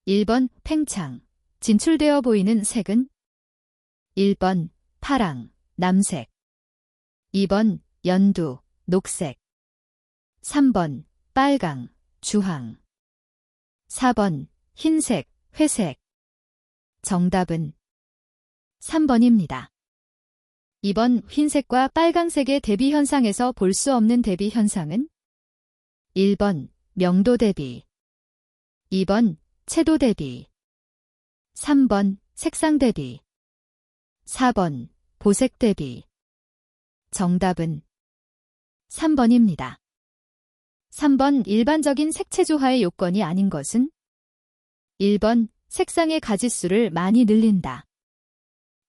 1번 팽창, 진출되어 보이는 색은? 1번 파랑, 남색. 2번 연두, 녹색. 3번 빨강, 주황. 4번 흰색, 회색. 정답은 3번입니다. 2번 흰색과 빨강색의 대비 현상에서 볼 수 없는 대비 현상은? 1번 명도 대비. 2번 채도 대비. 3번 색상 대비. 4번 보색 대비. 정답은 3번입니다. 3번 일반적인 색채조화의 요건이 아닌 것은? 1번 색상의 가지수를 많이 늘린다.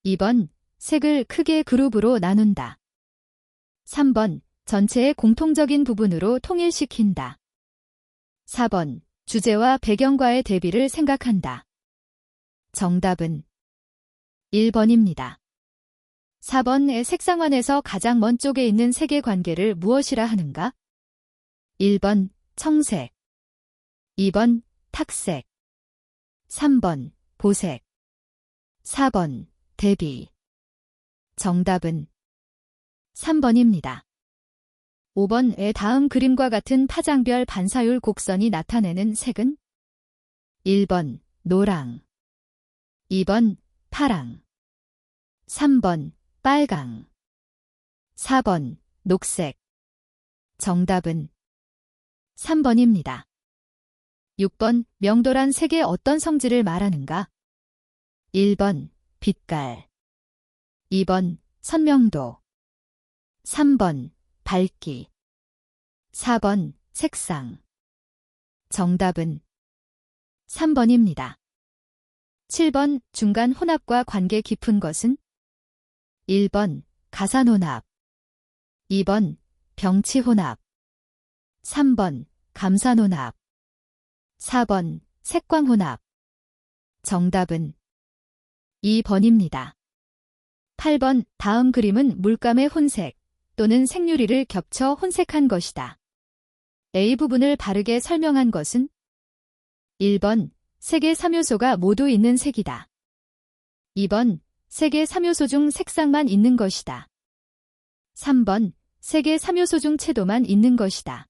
2번 색을 크게 그룹으로 나눈다. 3번 전체의 공통적인 부분으로 통일시킨다. 4번 주제와 배경과의 대비를 생각한다. 정답은 1번입니다. 4번의 색상환에서 가장 먼 쪽에 있는 색의 관계를 무엇이라 하는가? 1번 청색. 2번 탁색. 3번 보색. 4번 대비. 정답은 3번입니다. 5번의 다음 그림과 같은 파장별 반사율 곡선이 나타내는 색은? 1번 노랑. 2번 파랑. 3번 빨강. 4번 녹색. 정답은 3번입니다. 6번 명도란 색의 어떤 성질을 말하는가? 1번 빛깔. 2번 선명도. 3번 밝기. 4번 색상. 정답은 3번입니다. 7번 중간 혼합과 관계 깊은 것은? 1번 가산 혼합. 2번 병치 혼합. 3번 감산 혼합. 4번 색광 혼합. 정답은 2번입니다. 8번 다음 그림은 물감의 혼색 또는 색유리를 겹쳐 혼색한 것이다. A 부분을 바르게 설명한 것은? 1번 색의 3요소가 모두 있는 색이다. 2번 색의 3요소 중 색상만 있는 것이다. 3번 색의 3요소 중 채도만 있는 것이다.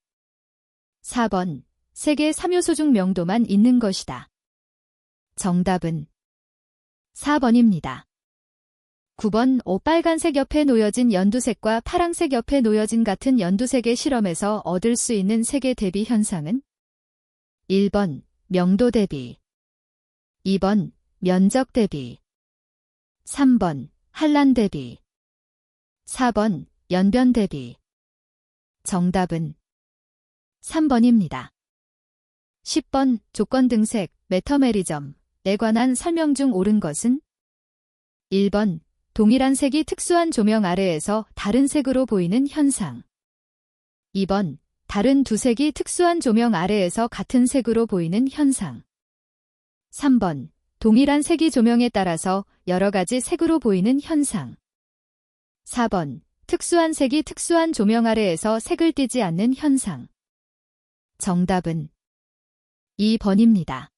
4번 색의 3요소 중 명도만 있는 것이다. 정답은 4번입니다. 9번 빨간색 옆에 놓여진 연두색과 파랑색 옆에 놓여진 같은 연두색의 실험에서 얻을 수 있는 색의 대비 현상은? 1번 명도 대비. 2번 면적 대비. 3번 한란 대비. 4번 연변 대비. 정답은 3번입니다. 10번 조건 등색, 메터메리즘에 관한 설명 중 옳은 것은? 1번 동일한 색이 특수한 조명 아래에서 다른 색으로 보이는 현상. 2번 다른 두 색이 특수한 조명 아래에서 같은 색으로 보이는 현상. 3번 동일한 색이 조명에 따라서 여러 가지 색으로 보이는 현상. 4번 특수한 색이 특수한 조명 아래에서 색을 띠지 않는 현상. 정답은 2번입니다.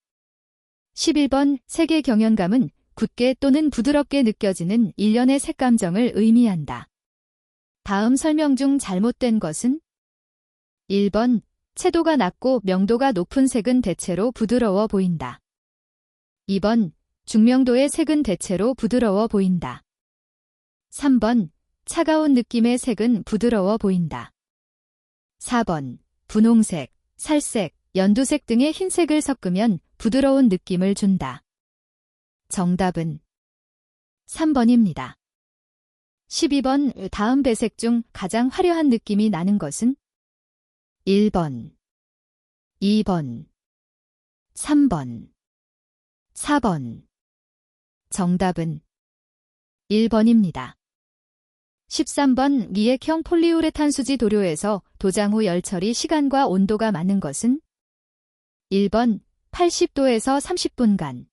11번 색의 경연감은 굳게 또는 부드럽게 느껴지는 일련의 색감정을 의미한다. 다음 설명 중 잘못된 것은? 1번 채도가 낮고 명도가 높은 색은 대체로 부드러워 보인다. 2번 중명도의 색은 대체로 부드러워 보인다. 3번 차가운 느낌의 색은 부드러워 보인다. 4번 분홍색, 살색, 연두색 등의 흰색을 섞으면 부드러운 느낌을 준다. 정답은 3번입니다. 12번 다음 배색 중 가장 화려한 느낌이 나는 것은? 1번, 2번, 3번, 4번. 정답은 1번입니다. 13번 미액형 폴리우레탄 수지 도료에서 도장 후 열처리 시간과 온도가 맞는 것은? 1번 80도에서 30분간.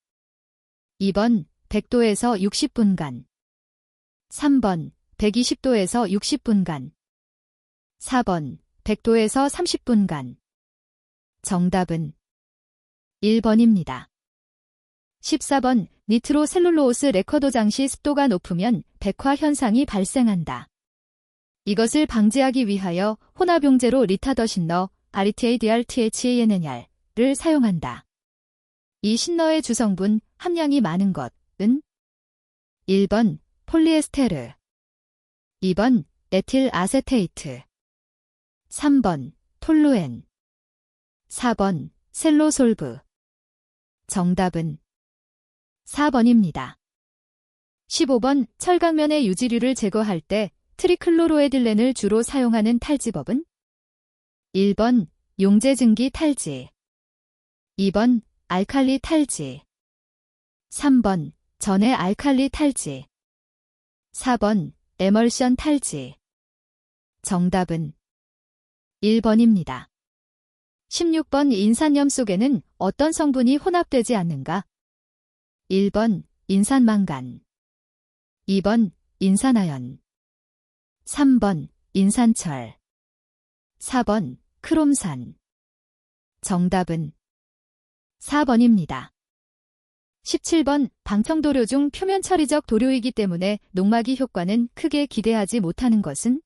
2번 100도에서 60분간. 3번 120도에서 60분간. 4번 100도에서 30분간. 정답은 1번입니다. 14번 니트로셀룰로스 레커도장 시 습도가 높으면 백화 현상이 발생한다. 이것을 방지하기 위하여 혼합용제로 리타더신너 RTADR-THANNR을 사용한다. 이 신너의 주성분 함량이 많은 것은 1번 폴리에스테르, 2번 에틸 아세테이트, 3번 톨루엔, 4번 셀로솔브. 정답은 4번입니다. 15번 철강면의 유지류를 제거할 때 트리클로로에틸렌을 주로 사용하는 탈지법은 1번 용제증기 탈지, 2번 알칼리 탈지, 3번 전해 알칼리 탈지, 4번 에멀션 탈지. 정답은 1번입니다. 16번 인산염 속에는 어떤 성분이 혼합되지 않는가? 1번 인산망간, 2번 인산아연, 3번 인산철, 4번 크롬산. 정답은 4번입니다. 17번 방청도료 중 표면 처리적 도료이기 때문에 녹막이 효과는 크게 기대하지 못하는 것은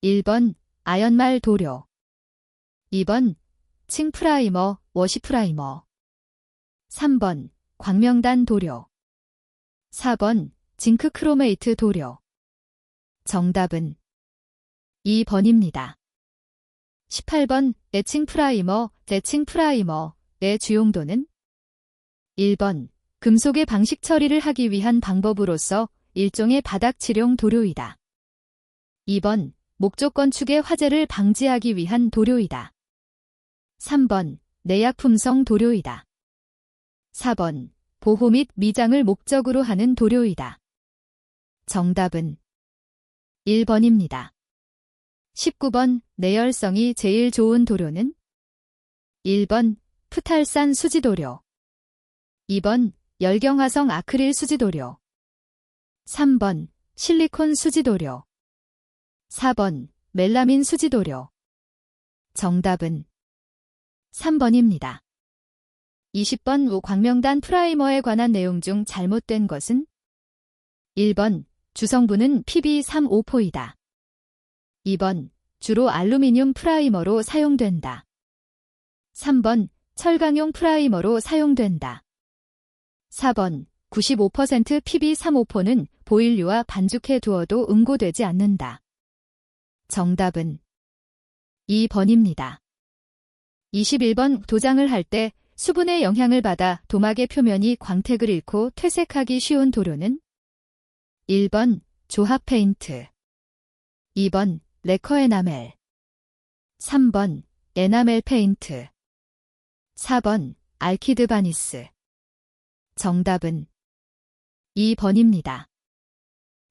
1번 아연말 도료, 2번 층 프라이머, 워시 프라이머, 3번 광명단 도료, 4번 징크 크로메이트 도료. 정답은 2번입니다. 18번 내층 프라이머, 내층 프라이머의 주용도는 1번 금속의 방식 처리를 하기 위한 방법으로서 일종의 바닥치룡 도료이다. 2번 목조 건축의 화재를 방지하기 위한 도료이다. 3번 내약품성 도료이다. 4번 보호 및 미장을 목적으로 하는 도료이다. 정답은 1번입니다. 19번 내열성이 제일 좋은 도료는 1번 프탈산 수지도료, 2번 열경화성 아크릴 수지도료, 3번 실리콘 수지도료, 4번 멜라민 수지도료. 정답은 3번입니다. 20번 광명단 프라이머에 관한 내용 중 잘못된 것은 1번 주성분은 PB35포이다. 2번 주로 알루미늄 프라이머로 사용된다. 3번 철강용 프라이머로 사용된다. 4번 95% PB35포는 보일류와 반죽해 두어도 응고되지 않는다. 정답은 2번입니다. 21번 도장을 할 때 수분의 영향을 받아 도막의 표면이 광택을 잃고 퇴색하기 쉬운 도료는 1번 조합 페인트, 2번 레커 에나멜, 3번 에나멜 페인트, 4번 알키드 바니스. 정답은 2번입니다.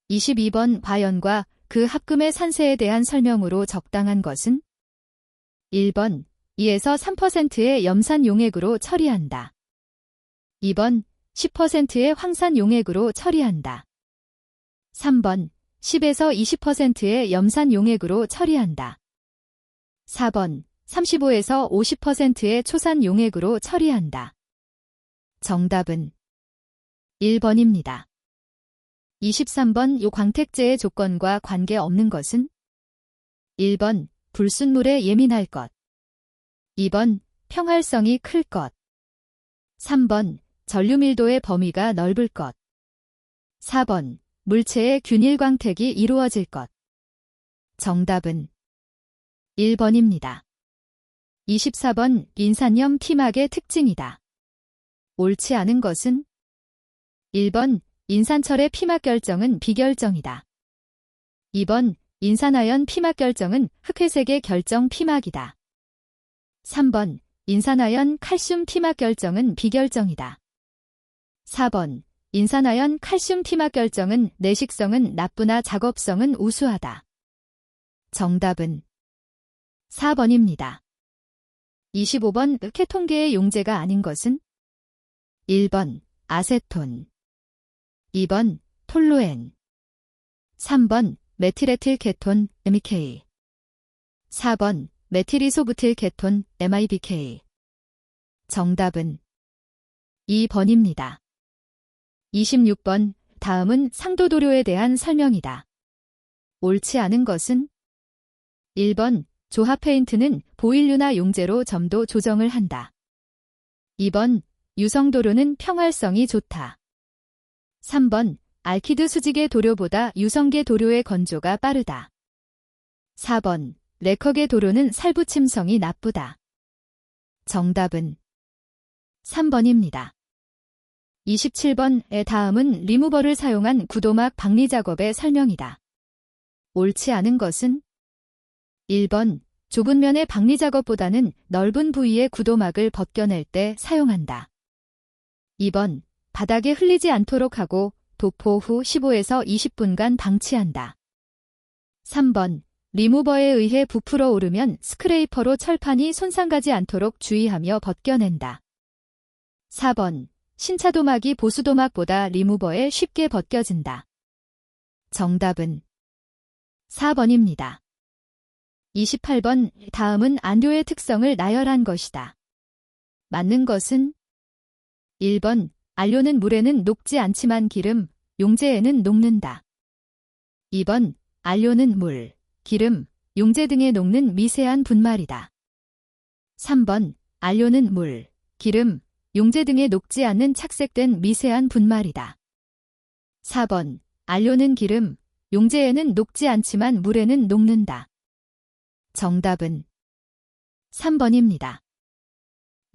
22번 과연과 그 합금의 산세에 대한 설명으로 적당한 것은 1번 2에서 3%의 염산 용액으로 처리한다. 2번 10%의 황산 용액으로 처리한다. 3번 10에서 20%의 염산 용액으로 처리한다. 4번 35에서 50%의 초산 용액으로 처리한다. 정답은 1번입니다. 23번 요 광택제의 조건과 관계없는 것은 1번 불순물에 예민할 것, 2번 평활성이 클 것, 3번 전류밀도의 범위가 넓을 것, 4번 물체의 균일 광택이 이루어질 것. 정답은 1번입니다. 24번 인산염 티막의 특징이다. 옳지 않은 것은 1번 인산철의 피막 결정은 비결정이다. 2번 인산아연 피막 결정은 흑회색의 결정 피막이다. 3번 인산아연 칼슘 티막 결정은 비결정이다. 4번 인산아연 칼슘 티막 결정은 내식성은 나쁘나 작업성은 우수하다. 정답은 4번입니다. 25번 케톤계의 용제가 아닌 것은 1번 아세톤, 2번 톨루엔, 3번 메틸에틸 케톤 MEK, 4번 메틸이소부틸 케톤 MIBK. 정답은 2번입니다. 26번. 다음은 상도도료에 대한 설명이다. 옳지 않은 것은 1번. 조합 페인트는 보일류나 용제로 점도 조정을 한다. 2번. 유성도료는 평활성이 좋다. 3번. 알키드 수직의 도료보다 유성계 도료의 건조가 빠르다. 4번. 레커계 도료는 살붙임성이 나쁘다. 정답은 3번입니다. 27번의 다음은 리무버를 사용한 구도막 박리 작업의 설명이다. 옳지 않은 것은 1번. 좁은 면의 박리 작업보다는 넓은 부위의 구도막을 벗겨낼 때 사용한다. 2번. 바닥에 흘리지 않도록 하고 도포 후 15에서 20분간 방치한다. 3번. 리무버에 의해 부풀어 오르면 스크레이퍼로 철판이 손상가지 않도록 주의하며 벗겨낸다. 4번. 신차도막이 보수도막보다 리무버에 쉽게 벗겨진다. 정답은 4번입니다. 28번. 다음은 안료의 특성을 나열한 것이다. 맞는 것은 1번. 안료는 물에는 녹지 않지만 기름, 용제에는 녹는다. 2번. 안료는 물, 기름, 용제 등에 녹는 미세한 분말이다. 3번. 안료는 물, 기름, 용제 등에 녹지 않는 착색된 미세한 분말이다. 4번. 안료는 기름, 용제에는 녹지 않지만 물에는 녹는다. 정답은 3번입니다.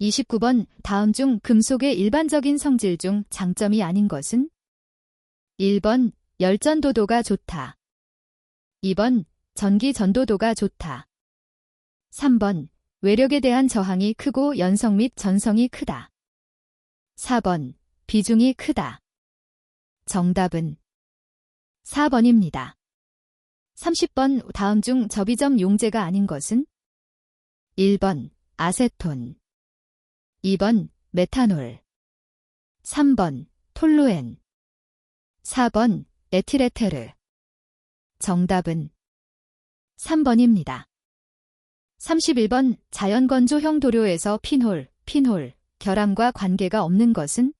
29번. 다음 중 금속의 일반적인 성질 중 장점이 아닌 것은 1번. 열전도도가 좋다. 2번. 전기 전도도가 좋다. 3번. 외력에 대한 저항이 크고 연성 및 전성이 크다. 4번. 비중이 크다. 정답은 4번입니다. 30번. 다음 중 접이점 용제가 아닌 것은 1번. 아세톤 2번. 메탄올 3번. 톨루엔 4번. 에틸에테르 정답은 3번입니다. 31번. 자연건조형 도료에서 핀홀, 결함과 관계가 없는 것은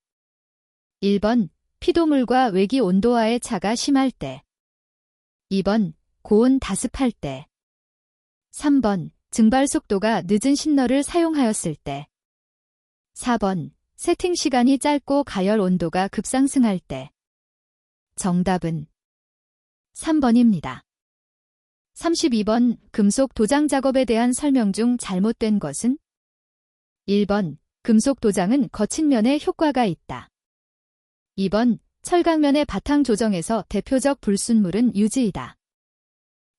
1번. 피도물과 외기 온도와의 차가 심할 때 2번. 고온 다습할 때 3번. 증발 속도가 늦은 신너를 사용하였을 때 4번. 세팅 시간이 짧고 가열 온도가 급상승할 때 정답은 3번입니다. 32번. 금속 도장 작업에 대한 설명 중 잘못된 것은 1번. 금속 도장은 거친 면에 효과가 있다. 2번. 철강면의 바탕 조정에서 대표적 불순물은 유지이다.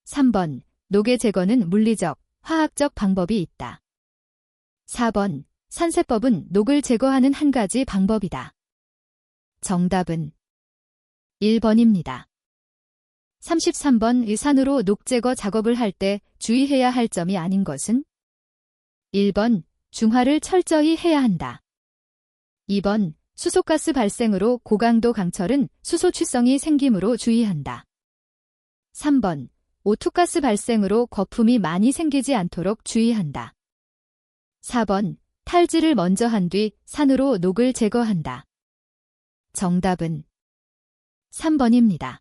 3번. 녹의 제거는 물리적, 화학적 방법이 있다. 4번. 산세법은 녹을 제거하는 한 가지 방법이다. 정답은 1번입니다. 33번. 의산으로 녹 제거 작업을 할 때 주의해야 할 점이 아닌 것은 1번. 중화를 철저히 해야 한다. 2번. 수소가스 발생으로 고강도 강철은 수소 취성이 생기므로 주의한다. 3번. 오투가스 발생으로 거품이 많이 생기지 않도록 주의한다. 4번. 탈지를 먼저 한 뒤 산으로 녹을 제거한다. 정답은 3번입니다.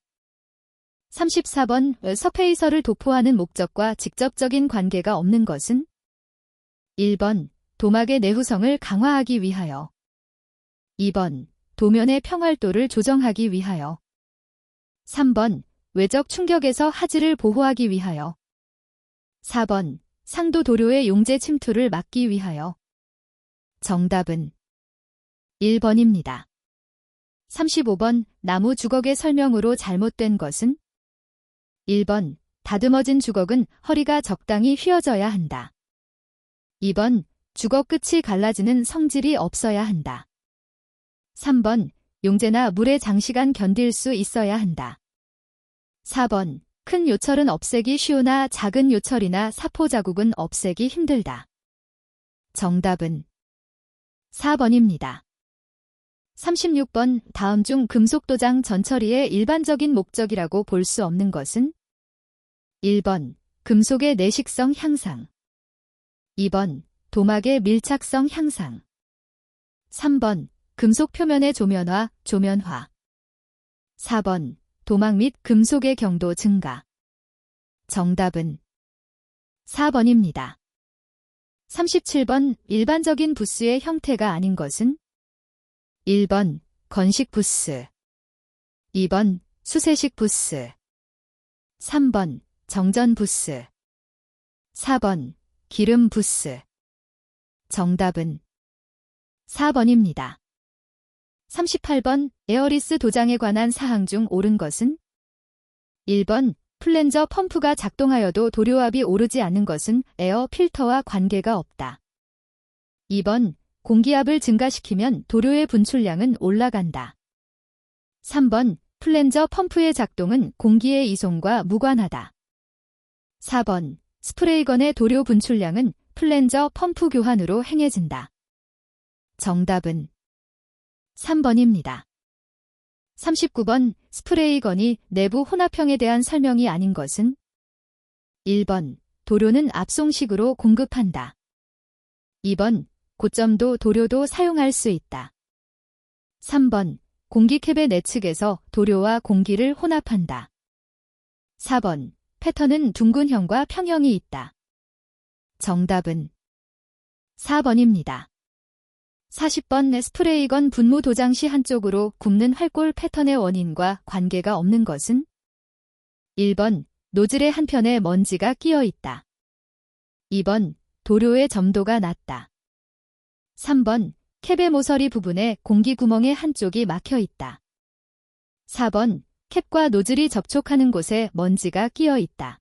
34번. 서페이서를 도포하는 목적과 직접적인 관계가 없는 것은 1번. 도막의 내후성을 강화하기 위하여 2번. 도면의 평활도를 조정하기 위하여 3번. 외적 충격에서 하지를 보호하기 위하여 4번. 상도 도료의 용제 침투를 막기 위하여 정답은 1번입니다. 35번. 나무 주걱의 설명으로 잘못된 것은 1번. 다듬어진 주걱은 허리가 적당히 휘어져야 한다. 2번. 주걱 끝이 갈라지는 성질이 없어야 한다. 3번. 용제나 물에 장시간 견딜 수 있어야 한다. 4번. 큰 요철은 없애기 쉬우나 작은 요철이나 사포 자국은 없애기 힘들다. 정답은 4번입니다. 36번. 다음 중 금속 도장 전처리의 일반적인 목적이라고 볼 수 없는 것은 1번. 금속의 내식성 향상 2번. 도막의 밀착성 향상 3번. 금속 표면의 조면화, 조면화. 4번, 도막 및 금속의 경도 증가. 정답은 4번입니다. 37번, 일반적인 부스의 형태가 아닌 것은? 1번, 건식 부스. 2번, 수세식 부스. 3번, 정전 부스. 4번, 기름 부스. 정답은 4번입니다. 38번, 에어리스 도장에 관한 사항 중 옳은 것은? 1번, 플랜저 펌프가 작동하여도 도료압이 오르지 않는 것은 에어 필터와 관계가 없다. 2번, 공기압을 증가시키면 도료의 분출량은 올라간다. 3번, 플랜저 펌프의 작동은 공기의 이송과 무관하다. 4번, 스프레이건의 도료 분출량은 플랜저 펌프 교환으로 행해진다. 정답은 3번입니다. 39번, 스프레이건이 내부 혼합형에 대한 설명이 아닌 것은? 1번, 도료는 압송식으로 공급한다. 2번, 고점도 도료도 사용할 수 있다. 3번, 공기캡의 내측에서 도료와 공기를 혼합한다. 4번, 패턴은 둥근형과 평형이 있다. 정답은 4번입니다. 40번, 스프레이건 분무 도장 시 한쪽으로 굽는 활골 패턴의 원인과 관계가 없는 것은? 1번, 노즐의 한편에 먼지가 끼어 있다. 2번, 도료의 점도가 낮다. 3번, 캡의 모서리 부분에 공기 구멍의 한쪽이 막혀 있다. 4번, 캡과 노즐이 접촉하는 곳에 먼지가 끼어 있다.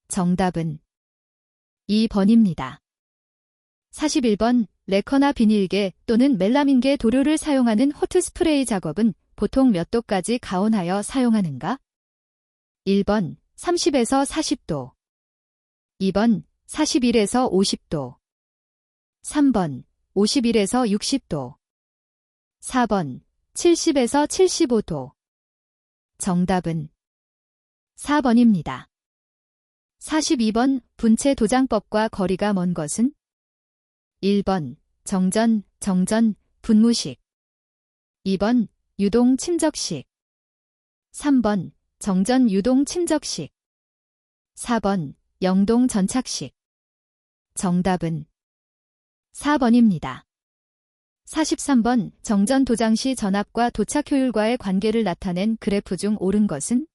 정답은 2번입니다. 41번, 레커나 비닐계 또는 멜라민계 도료를 사용하는 호트 스프레이 작업은 보통 몇 도까지 가온하여 사용하는가? 1번, 30에서 40도. 2번, 41에서 50도. 3번, 51에서 60도. 4번, 70에서 75도. 정답은 4번입니다. 42번, 분체 도장법과 거리가 먼 것은? 1번, 정전, 분무식. 2번, 유동 침적식. 3번, 정전 유동 침적식. 4번, 영동 전착식. 정답은 4번입니다. 43번, 정전 도장 시 전압과 도착 효율과의 관계를 나타낸 그래프 중 옳은 것은?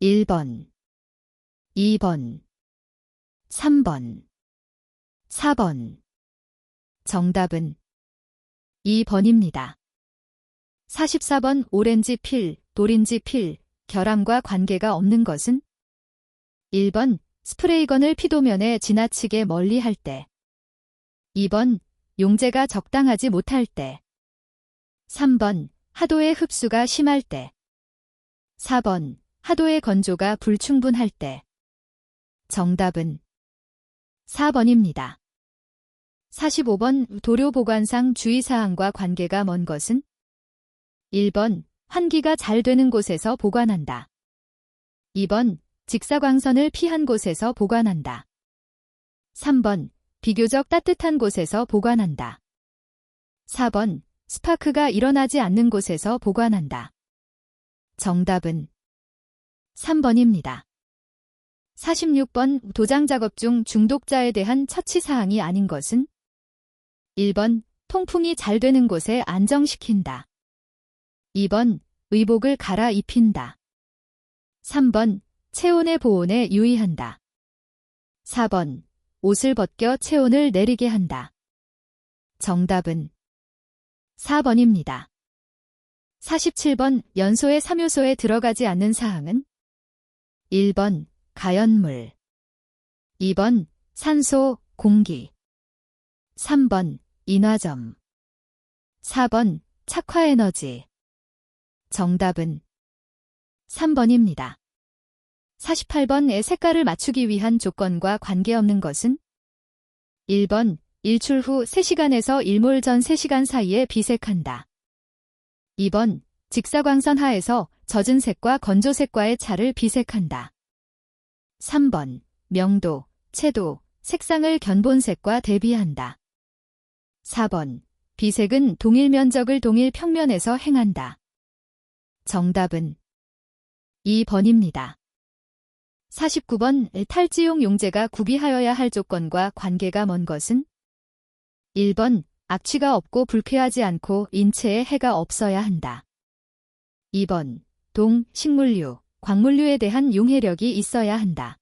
1번, 2번, 3번, 4번. 정답은 2번입니다. 44번, 오렌지 필, 노린지 필, 결함과 관계가 없는 것은? 1번, 스프레이건을 피도면에 지나치게 멀리 할 때. 2번, 용제가 적당하지 못할 때. 3번, 하도의 흡수가 심할 때. 4번, 하도의 건조가 불충분할 때. 정답은 4번입니다. 45번, 도료 보관상 주의사항과 관계가 먼 것은? 1번, 환기가 잘 되는 곳에서 보관한다. 2번, 직사광선을 피한 곳에서 보관한다. 3번, 비교적 따뜻한 곳에서 보관한다. 4번, 스파크가 일어나지 않는 곳에서 보관한다. 정답은 3번입니다. 46번, 도장 작업 중 중독자에 대한 처치사항이 아닌 것은? 1번, 통풍이 잘 되는 곳에 안정시킨다. 2번, 의복을 갈아입힌다. 3번, 체온의 보온에 유의한다. 4번, 옷을 벗겨 체온을 내리게 한다. 정답은 4번입니다. 47번, 연소의 3요소에 들어가지 않는 사항은? 1번, 가연물. 2번, 산소, 공기. 3번, 인화점. 4번, 착화에너지. 정답은 3번입니다. 48번의 색깔을 맞추기 위한 조건과 관계없는 것은? 1번, 일출 후 3시간에서 일몰 전 3시간 사이에 비색한다. 2번, 직사광선 하에서 젖은 색과 건조색과의 차를 비색한다. 3번, 명도, 채도, 색상을 견본색과 대비한다. 4번, 비색은 동일 면적을 동일 평면에서 행한다. 정답은 2번입니다. 49번 탈지용 용제가 구비하여야 할 조건과 관계가 먼 것은? 1번 악취가 없고 불쾌하지 않고 인체에 해가 없어야 한다. 2번 동, 식물류, 광물류에 대한 용해력이 있어야 한다.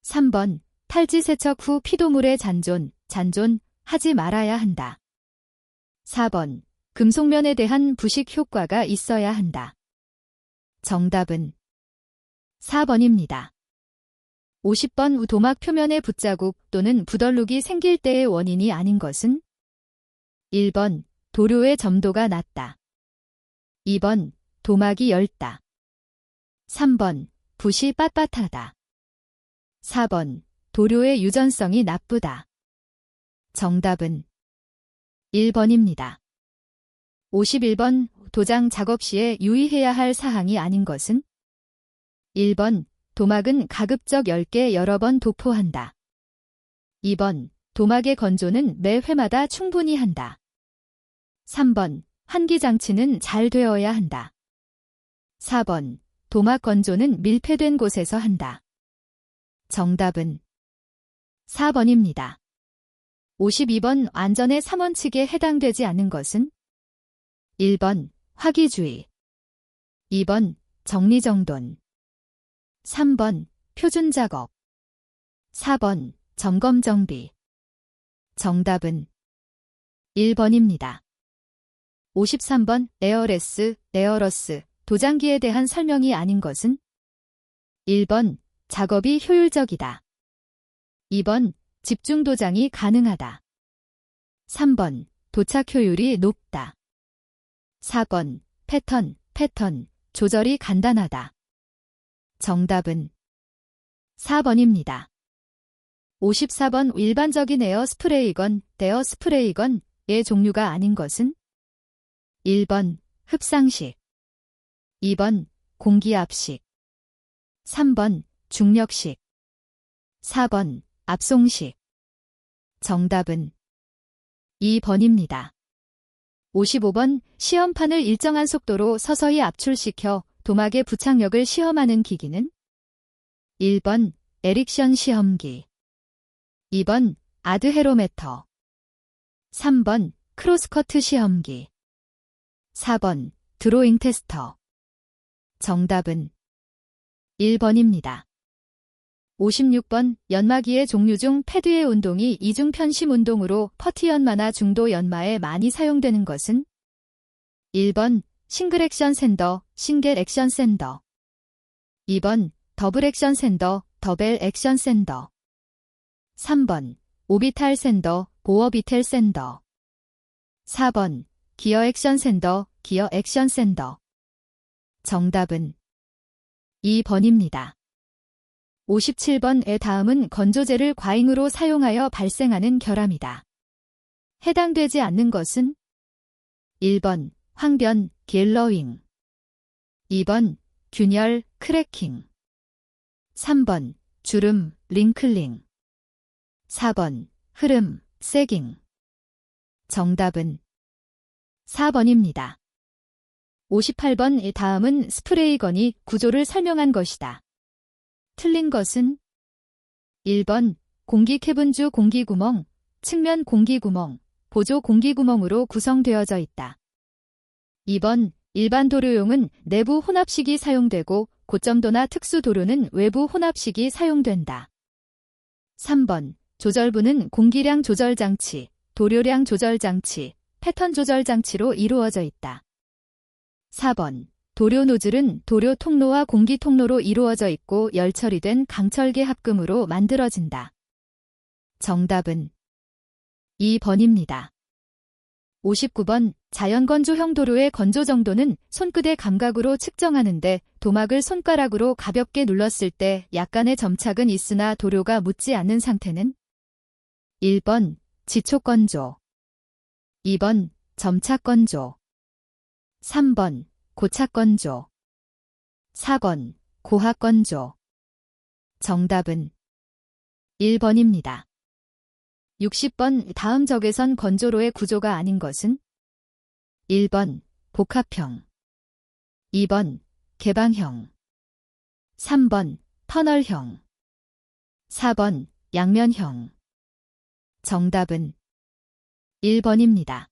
3번 탈지 세척 후 피도물의 잔존 하지 말아야 한다. 4번 금속면에 대한 부식 효과가 있어야 한다. 정답은 4번입니다. 50번 도막 표면에 붓자국 또는 부덜룩이 생길 때의 원인이 아닌 것은? 1번 도료의 점도가 낮다. 2번 도막이 엷다. 3번 붓이 빳빳하다. 4번 도료의 유전성이 나쁘다. 정답은 1번입니다. 51번 도장 작업 시에 유의해야 할 사항이 아닌 것은? 1번 도막은 가급적 엷게 여러 번 도포한다. 2번 도막의 건조는 매 회마다 충분히 한다. 3번 환기장치는 잘 되어야 한다. 4번 도막 건조는 밀폐된 곳에서 한다. 정답은 4번입니다. 52번 안전의 3원칙에 해당되지 않는 것은? 1번 화기주의, 2번 정리정돈, 3번 표준작업, 4번 점검정비. 정답은 1번입니다. 53번 에어러스, 도장기에 대한 설명이 아닌 것은? 1번 작업이 효율적이다. 2번 집중도장이 가능하다. 3번 도착 효율이 높다. 4번 패턴, 조절이 간단하다. 정답은 4번입니다. 54번 일반적인 에어스프레이건, 데어스프레이건의 종류가 아닌 것은? 1번 흡상식, 2번 공기압식, 3번 중력식, 4번 압송식. 정답은 2번입니다. 55번 시험판을 일정한 속도로 서서히 압출시켜 도막의 부착력을 시험하는 기기는? 1번 에릭션 시험기, 2번 아드헤로메터, 3번 크로스커트 시험기, 4번 드로잉 테스터. 정답은 1번입니다. 56번 연마기의 종류 중 패드의 운동이 이중 편심 운동으로 퍼티 연마나 중도 연마에 많이 사용되는 것은? 1번 싱글 액션 샌더, 싱글 액션 샌더, 2번 더블 액션 샌더, 더벨 액션 샌더, 3번 오비탈 샌더, 오어비텔 샌더, 4번 기어 액션 샌더, 기어 액션 샌더. 정답은 2번입니다. 57번의 다음은 건조제를 과잉으로 사용하여 발생하는 결함이다. 해당되지 않는 것은? 1번 황변, 갤러윙, 2번 균열, 크래킹, 3번 주름, 링클링, 4번 흐름, 세깅. 정답은 4번입니다. 58번의 다음은 스프레이건이 구조를 설명한 것이다. 틀린 것은? 1번 공기 캐분주 공기구멍, 측면 공기구멍, 보조 공기구멍으로 구성되어져 있다. 2번 일반 도료용은 내부 혼합식이 사용되고 고점도나 특수 도료는 외부 혼합식이 사용된다. 3번 조절부는 공기량 조절장치, 도료량 조절장치, 패턴 조절장치로 이루어져 있다. 4번 도료 노즐은 도료 통로와 공기 통로로 이루어져 있고 열처리된 강철계 합금으로 만들어진다. 정답은 2번입니다. 59번 자연건조형 도료의 건조 정도는 손끝의 감각으로 측정하는데 도막을 손가락으로 가볍게 눌렀을 때 약간의 점착은 있으나 도료가 묻지 않는 상태는? 1번 지촉건조, 2번 점착건조, 3번 고착건조, 4번 고하건조. 정답은 1번입니다. 60번 다음 적외선 건조로의 구조가 아닌 것은 1번 복합형, 2번 개방형, 3번 터널형, 4번 양면형. 정답은 1번입니다.